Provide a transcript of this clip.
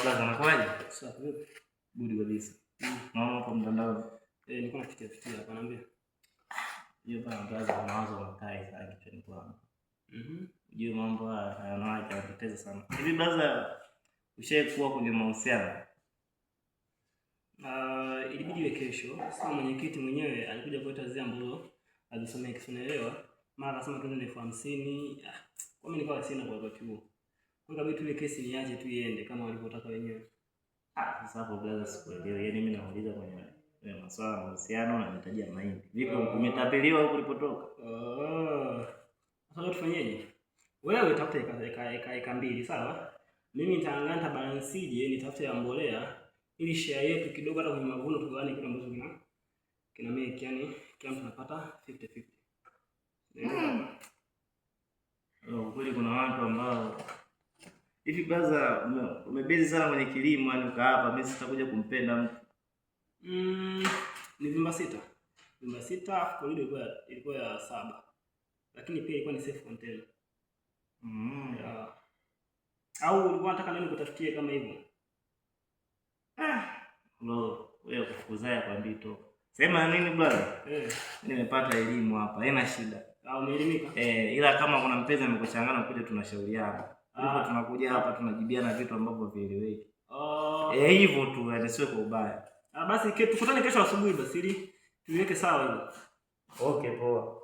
blaza, unakuaje? Sawa vipi? Budi kabisa. Naona hapo mtandao. Nilikuwa nafikiria hapa naambia. Hiyo bana blaza, mawazo makai sana kichwani kwangu. Unajua mambo haya yanaacha yanatesa sana. Hivi blaza, ushaikuwa kwenye mahusiano? Ilibidi iwe kesho. Sasa mwenyekiti mwenyewe alikuja kuleta zile ambazo alisomea kifunaelewa. Mara akasema tuende 50,000. Kwa mimi nikawa sina kwa wakati huo. Kwa sababu tu ile kesi niache tu iende kama walivyotaka wenyewe. Sasa hapo blaza sikuelewi. Yaani mimi nauliza kwenye masuala ya mahusiano na nitajia mahindi. Vipi umetapeliwa huko ulipotoka? Sasa tufanyeje? Wewe tafuta eka 2 sawa? Mimi nitaanganta balansije nitafute ya mbolea ili share yetu kidogo hata kwenye mavuno tugawane kile ambacho kina make, yani kila mtu anapata 50-50. Kweli kuna watu ambao hivi blaza umebezi sana kwenye kilimo, yani ukaapa mimi sitakuja kumpenda mtu. Ni vyumba 6. Vyumba 6 korido ilikuwa ya 7. Lakini pia ilikuwa ni safe container. Au ulikuwa unataka nani kutafikie kama hivyo? Wewe kufukuzaya kwa mbito. Sema nini brother? Nimepata elimu hapa, haina shida. Umeelimika? Ila kama kuna mpenzi amekuchangana kuja tunashauriana. Ndipo tunakuja hapa tunajibiana vitu ambavyo vieleweki. Hivyo tu, yani sio kwa ubaya. Basi tukutane kesho asubuhi basi ili tuweke sawa hilo. Okay, poa.